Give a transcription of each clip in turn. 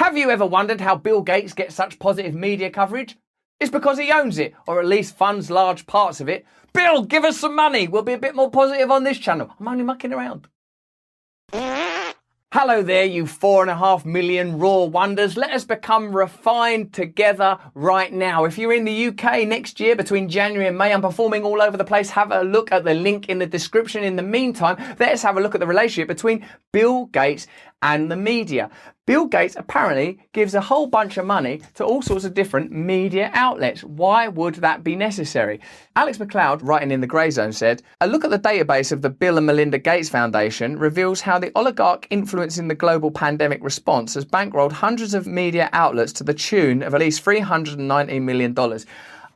Have you ever wondered how Bill Gates gets such positive media coverage? It's because he owns it, or at least funds large parts of it. Bill, give us some money. We'll be a bit more positive on this channel. I'm only mucking around. Hello there, you 4.5 million raw wonders. Let us become refined together right now. If you're in the UK next year, between January and May, I'm performing all over the place. Have a look at the link in the description. In the meantime, let's have a look at the relationship between Bill Gates and the media. Bill Gates apparently gives a whole bunch of money to all sorts of different media outlets. Why would that be necessary? Alex McLeod, writing in The Grey Zone, said, "A look at the database of the Bill and Melinda Gates Foundation reveals how the oligarch influencing the global pandemic response has bankrolled hundreds of media outlets to the tune of at least $319 million.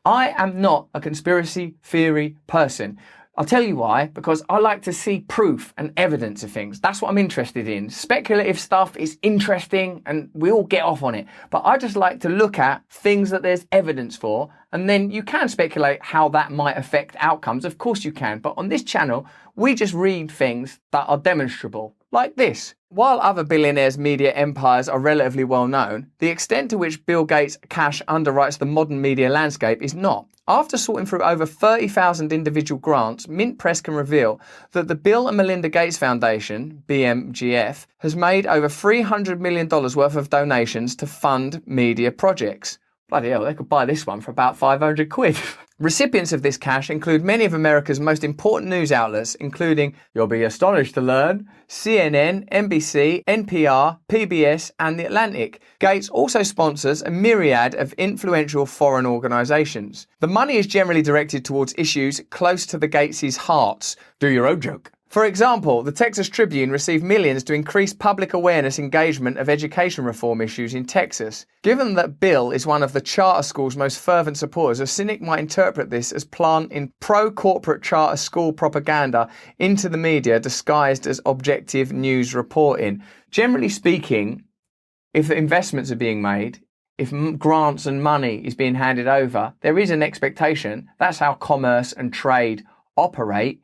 I am not a conspiracy theory person. I'll tell you why, because I like to see proof and evidence of things. That's what I'm interested in. Speculative stuff is interesting and we all get off on it. But I just like to look at things that there's evidence for, and then you can speculate how that might affect outcomes. Of course you can. But on this channel, we just read things that are demonstrable, like this. While other billionaires' media empires are relatively well known, the extent to which Bill Gates' cash underwrites the modern media landscape is not. After sorting through over 30,000 individual grants, Mint Press can reveal that the Bill and Melinda Gates Foundation, BMGF, has made over $300 million worth of donations to fund media projects. Bloody hell, they could buy this one for about 500 quid. Recipients of this cash include many of America's most important news outlets, including, you'll be astonished to learn, CNN, NBC, NPR, PBS, and The Atlantic. Gates also sponsors a myriad of influential foreign organisations. The money is generally directed towards issues close to the Gates' hearts. Do your own joke. For example, the Texas Tribune received millions to increase public awareness engagement of education reform issues in Texas. Given that Bill is one of the charter school's most fervent supporters, a cynic might interpret this as planting pro-corporate charter school propaganda into the media disguised as objective news reporting. Generally speaking, if investments are being made, if grants and money is being handed over, there is an expectation. That's how commerce and trade operate.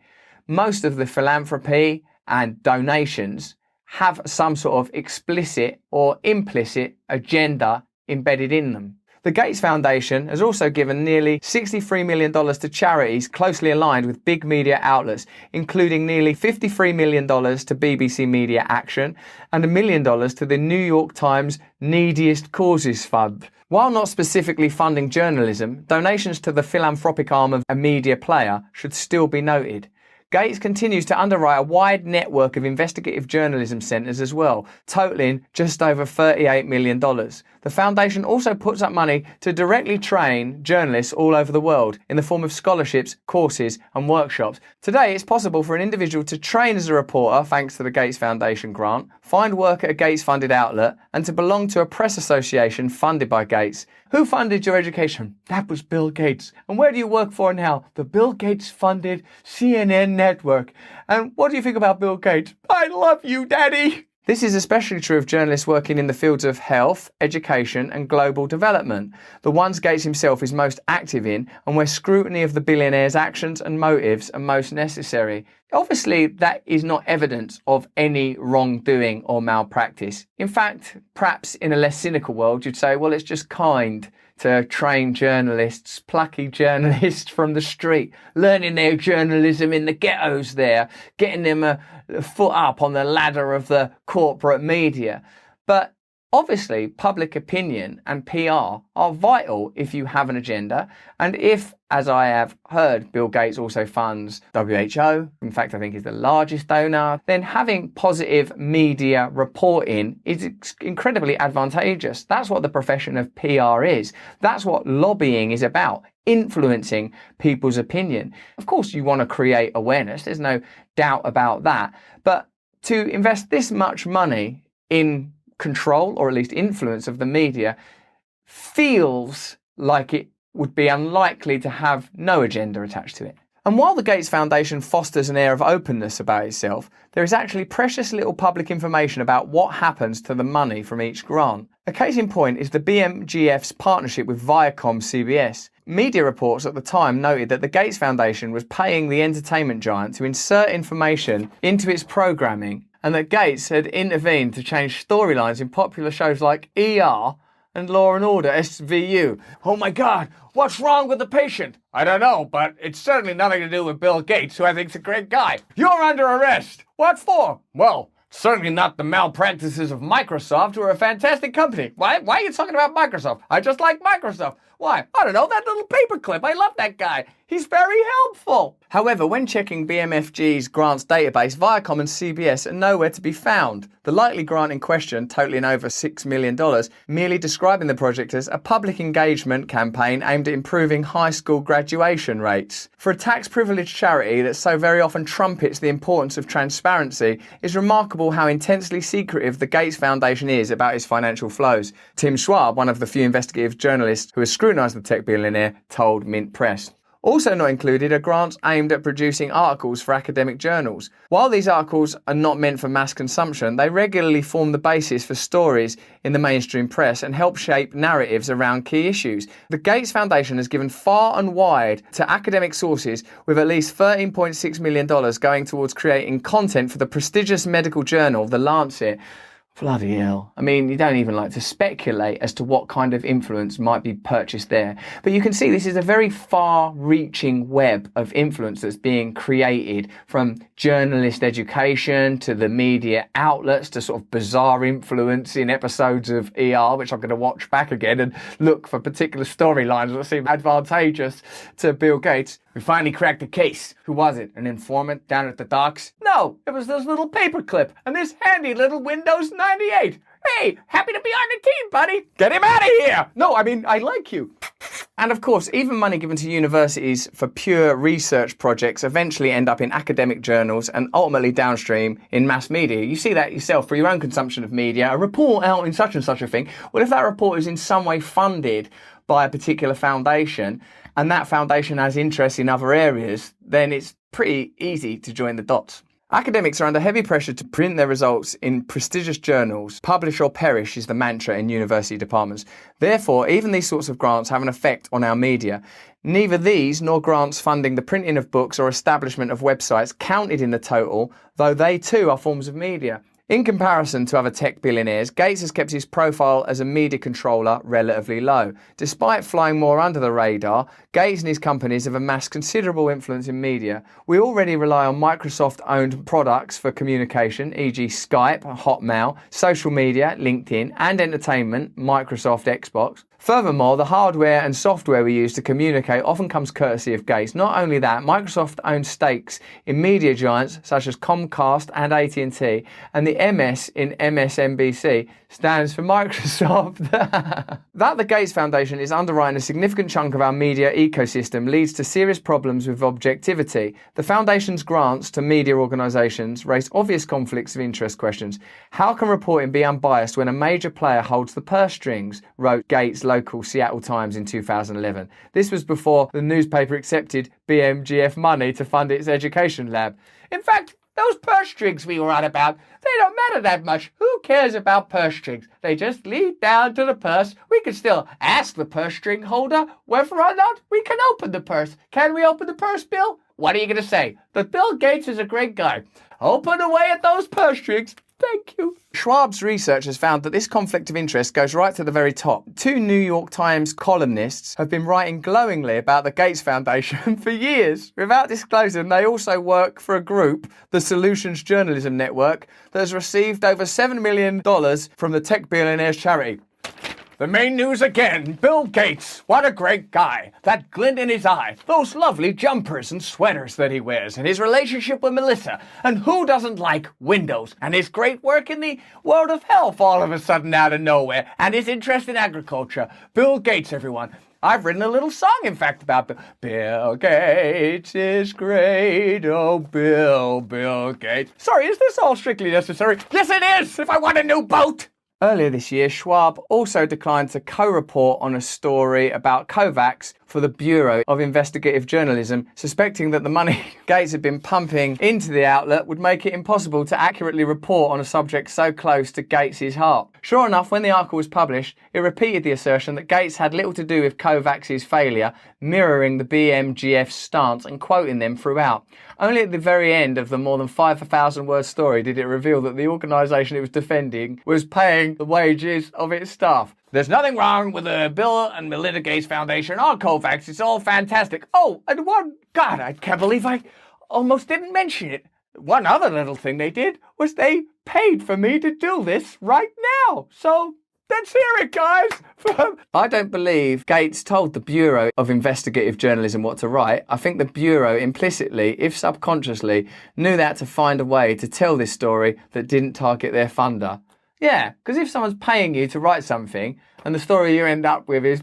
Most of the philanthropy and donations have some sort of explicit or implicit agenda embedded in them. The Gates Foundation has also given nearly $63 million to charities closely aligned with big media outlets, including nearly $53 million to BBC Media Action and $1 million to the New York Times Neediest Causes Fund. While not specifically funding journalism, donations to the philanthropic arm of a media player should still be noted. Gates continues to underwrite a wide network of investigative journalism centres as well, totalling just over $38 million. The foundation also puts up money to directly train journalists all over the world in the form of scholarships, courses and workshops. Today, it's possible for an individual to train as a reporter thanks to the Gates Foundation grant, find work at a Gates-funded outlet and to belong to a press association funded by Gates. Who funded your education? That was Bill Gates. And where do you work for now? The Bill Gates-funded CNN network. And what do you think about Bill Gates? I love you, Daddy! This is especially true of journalists working in the fields of health, education and global development, the ones Gates himself is most active in and where scrutiny of the billionaire's actions and motives are most necessary. Obviously, that is not evidence of any wrongdoing or malpractice. In fact, perhaps in a less cynical world, you'd say, well, it's just kind to train journalists, plucky journalists from the street, learning their journalism in the ghettos there, getting them a foot up on the ladder of the corporate media. But obviously, public opinion and PR are vital if you have an agenda. And if, as I have heard, Bill Gates also funds WHO, in fact, I think is the largest donor, then having positive media reporting is incredibly advantageous. That's what the profession of PR is. That's what lobbying is about, influencing people's opinion. Of course, you want to create awareness. There's no doubt about that. But to invest this much money in control or at least influence of the media feels like it would be unlikely to have no agenda attached to it. And while the Gates Foundation fosters an air of openness about itself, there is actually precious little public information about what happens to the money from each grant. A case in point is the BMGF's partnership with Viacom CBS. Media reports at the time noted that the Gates Foundation was paying the entertainment giant to insert information into its programming and that Gates had intervened to change storylines in popular shows like ER and Law and Order SVU. Oh my God, what's wrong with the patient? I don't know, but it's certainly nothing to do with Bill Gates, who I think's a great guy. You're under arrest. What for? Well, certainly not the malpractices of Microsoft, who are a fantastic company. Why are you talking about Microsoft? I just like Microsoft. Why? I don't know, that little paperclip. I love that guy. He's very helpful. However, when checking BMFG's grants database, Viacom and CBS are nowhere to be found. The likely grant in question, totaling over $6 million, merely describing the project as a public engagement campaign aimed at improving high school graduation rates. For a tax-privileged charity that so very often trumpets the importance of transparency, it's remarkable how intensely secretive the Gates Foundation is about its financial flows. Tim Schwab, one of the few investigative journalists who has scrutinised the tech billionaire, told Mint Press. Also not included are grants aimed at producing articles for academic journals. While these articles are not meant for mass consumption, they regularly form the basis for stories in the mainstream press and help shape narratives around key issues. The Gates Foundation has given far and wide to academic sources, with at least $13.6 million going towards creating content for the prestigious medical journal, The Lancet. Bloody hell. I mean, you don't even like to speculate as to what kind of influence might be purchased there. But you can see this is a very far-reaching web of influence that's being created, from journalist education to the media outlets to sort of bizarre influence in episodes of ER, which I'm going to watch back again and look for particular storylines that seem advantageous to Bill Gates. We finally cracked the case. Who was it? An informant down at the docks? No, it was this little paperclip and this handy little Windows 98. Hey, happy to be on the team, buddy. Get him out of here. No, I mean, I like you. And of course, even money given to universities for pure research projects eventually end up in academic journals and ultimately downstream in mass media. You see that yourself for your own consumption of media. A report out in such and such a thing. Well, if that report is in some way funded by a particular foundation, and that foundation has interests in other areas, then it's pretty easy to join the dots. Academics are under heavy pressure to print their results in prestigious journals. Publish or perish is the mantra in university departments. Therefore, even these sorts of grants have an effect on our media. Neither these nor grants funding the printing of books or establishment of websites counted in the total, though they too are forms of media. In comparison to other tech billionaires, Gates has kept his profile as a media controller relatively low. Despite flying more under the radar, Gates and his companies have amassed considerable influence in media. We already rely on Microsoft-owned products for communication, e.g. Skype, Hotmail, social media, LinkedIn, and entertainment, Microsoft Xbox. Furthermore, the hardware and software we use to communicate often comes courtesy of Gates. Not only that, Microsoft owns stakes in media giants such as Comcast and AT&T, and the MS in MSNBC stands for Microsoft. That the Gates Foundation is underwriting a significant chunk of our media ecosystem leads to serious problems with objectivity. The Foundation's grants to media organisations raise obvious conflicts of interest questions. How can reporting be unbiased when a major player holds the purse strings, wrote Gates' local Seattle Times in 2011. This was before the newspaper accepted BMGF money to fund its education lab. In fact, those purse strings we were on about, they don't matter that much. Who cares about purse strings? They just lead down to the purse. We can still ask the purse string holder whether or not we can open the purse. Can we open the purse, Bill? What are you going to say? That Bill Gates is a great guy. Open away at those purse strings. Thank you. Schwab's research has found that this conflict of interest goes right to the very top. Two New York Times columnists have been writing glowingly about the Gates Foundation for years. Without disclosing, they also work for a group, the Solutions Journalism Network, that has received over $7 million from the tech billionaire's charity. The main news again. Bill Gates. What a great guy. That glint in his eye. Those lovely jumpers and sweaters that he wears. And his relationship with Melissa. And who doesn't like Windows? And his great work in the world of health all of a sudden out of nowhere. And his interest in agriculture. Bill Gates, everyone. I've written a little song, in fact, about Bill Gates is great. Oh, Bill Gates. Sorry, is this all strictly necessary? Yes, it is, if I want a new boat. Earlier this year, Schwab also declined to co-report on a story about Kovacs for the Bureau of Investigative Journalism, suspecting that the money Gates had been pumping into the outlet would make it impossible to accurately report on a subject so close to Gates's heart. Sure enough, when the article was published, it repeated the assertion that Gates had little to do with COVAX's failure, mirroring the BMGF's stance and quoting them throughout. Only at the very end of the more than 5,000-word story did it reveal that the organisation it was defending was paying the wages of its staff. There's nothing wrong with the Bill and Melinda Gates Foundation or COVAX. It's all fantastic. Oh, and God, I can't believe I almost didn't mention it. One other little thing they did was they paid for me to do this right now. So let's hear it, guys. I don't believe Gates told the Bureau of Investigative Journalism what to write. I think the Bureau implicitly, if subconsciously, knew that to find a way to tell this story that didn't target their funder. Yeah, because if someone's paying you to write something and the story you end up with is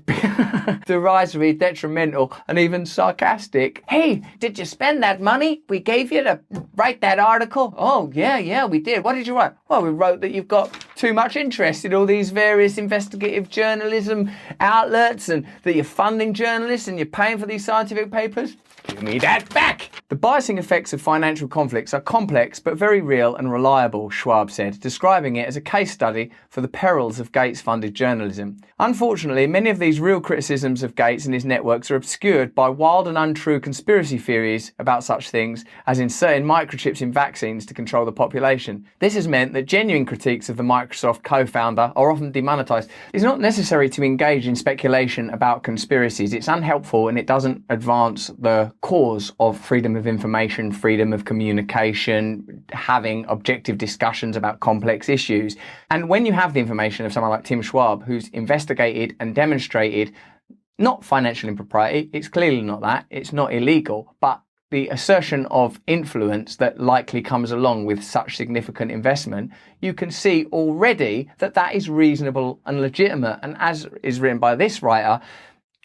derisory, detrimental, and even sarcastic. Hey, did you spend that money we gave you to write that article? Oh, yeah, we did. What did you write? Well, we wrote that you've got too much interest in all these various investigative journalism outlets and that you're funding journalists and you're paying for these scientific papers. Give me that back! The biasing effects of financial conflicts are complex but very real and reliable, Schwab said, describing it as a case study for the perils of Gates-funded journalism. Unfortunately, many of these real criticisms of Gates and his networks are obscured by wild and untrue conspiracy theories about such things as inserting microchips in vaccines to control the population. This has meant that genuine critiques of the Microsoft co-founder are often demonetized. It's not necessary to engage in speculation about conspiracies. It's unhelpful and it doesn't advance the cause of freedom of information, freedom of communication, having objective discussions about complex issues. And when you have the information of someone like Tim Schwab, who's investigated and demonstrated not financial impropriety, it's clearly not that, it's not illegal, but the assertion of influence that likely comes along with such significant investment, you can see already that that is reasonable and legitimate. And as is written by this writer,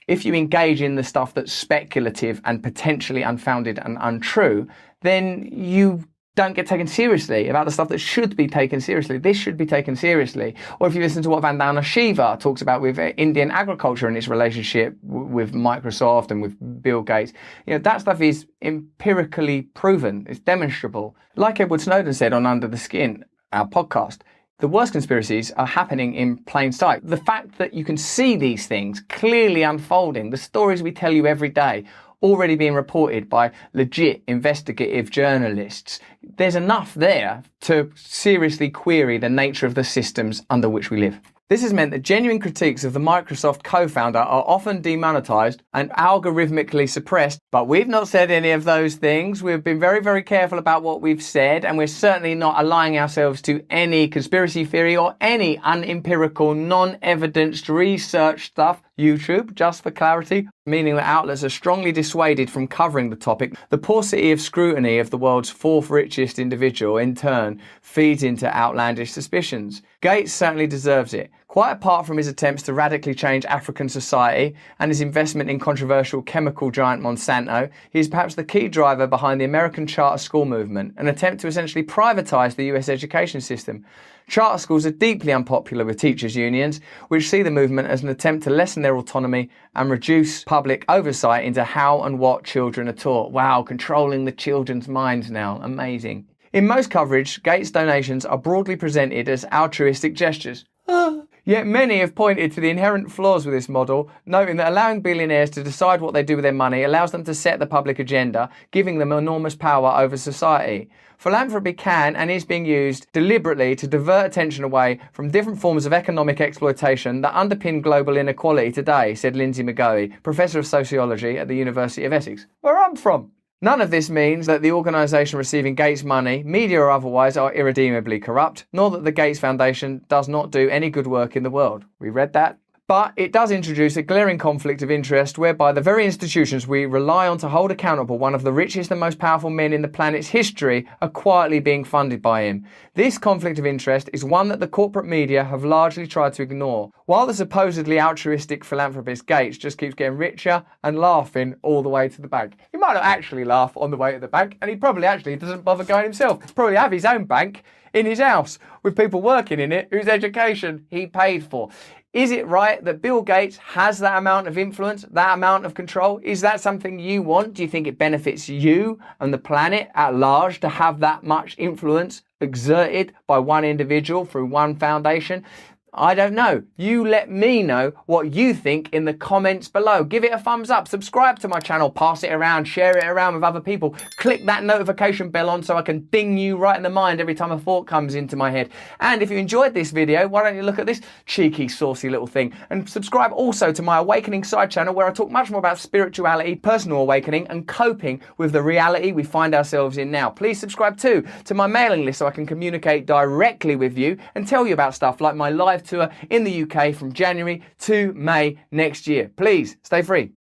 if you engage in the stuff that's speculative and potentially unfounded and untrue, then you don't get taken seriously about the stuff that should be taken seriously. This should be taken seriously. Or if you listen to what Vandana Shiva talks about with Indian agriculture and its relationship with Microsoft and with Bill Gates, that stuff is empirically proven. It's demonstrable. Like Edward Snowden said on Under the Skin, our podcast, the worst conspiracies are happening in plain sight. The fact that you can see these things clearly unfolding, the stories we tell you every day, already being reported by legit investigative journalists, there's enough there to seriously query the nature of the systems under which we live. This has meant that genuine critiques of the Microsoft co-founder are often demonetized and algorithmically suppressed, but we've not said any of those things. We've been very, very careful about what we've said, and we're certainly not allying ourselves to any conspiracy theory or any unempirical, non-evidenced research stuff. YouTube, just for clarity, meaning that outlets are strongly dissuaded from covering the topic. The paucity of scrutiny of the world's fourth richest individual, in turn, feeds into outlandish suspicions. Gates certainly deserves it. Quite apart from his attempts to radically change African society and his investment in controversial chemical giant Monsanto, he is perhaps the key driver behind the American charter school movement, an attempt to essentially privatize the US education system. Charter schools are deeply unpopular with teachers' unions, which see the movement as an attempt to lessen their autonomy and reduce public oversight into how and what children are taught. Wow, controlling the children's minds now. Amazing. In most coverage, Gates donations are broadly presented as altruistic gestures. Yet many have pointed to the inherent flaws with this model, noting that allowing billionaires to decide what they do with their money allows them to set the public agenda, giving them enormous power over society. Philanthropy can and is being used deliberately to divert attention away from different forms of economic exploitation that underpin global inequality today, said Lindsay McGoey, Professor of Sociology at the University of Essex, where I'm from. None of this means that the organisation receiving Gates money, media or otherwise, are irredeemably corrupt, nor that the Gates Foundation does not do any good work in the world. We read that. But it does introduce a glaring conflict of interest whereby the very institutions we rely on to hold accountable one of the richest and most powerful men in the planet's history are quietly being funded by him. This conflict of interest is one that the corporate media have largely tried to ignore, while the supposedly altruistic philanthropist Gates just keeps getting richer and laughing all the way to the bank. He might not actually laugh on the way to the bank, and he probably actually doesn't bother going himself. He'll probably have his own bank in his house with people working in it whose education he paid for. Is it right that Bill Gates has that amount of influence, that amount of control? Is that something you want? Do you think it benefits you and the planet at large to have that much influence exerted by one individual through one foundation? I don't know. You let me know what you think in the comments below. Give it a thumbs up, subscribe to my channel, pass it around, share it around with other people. Click that notification bell on so I can ding you right in the mind every time a thought comes into my head. And if you enjoyed this video, why don't you look at this cheeky, saucy little thing and subscribe also to my Awakening side channel, where I talk much more about spirituality, personal awakening and coping with the reality we find ourselves in now. Please subscribe too to my mailing list so I can communicate directly with you and tell you about stuff like my live tour in the UK from January to May next year. Please stay free.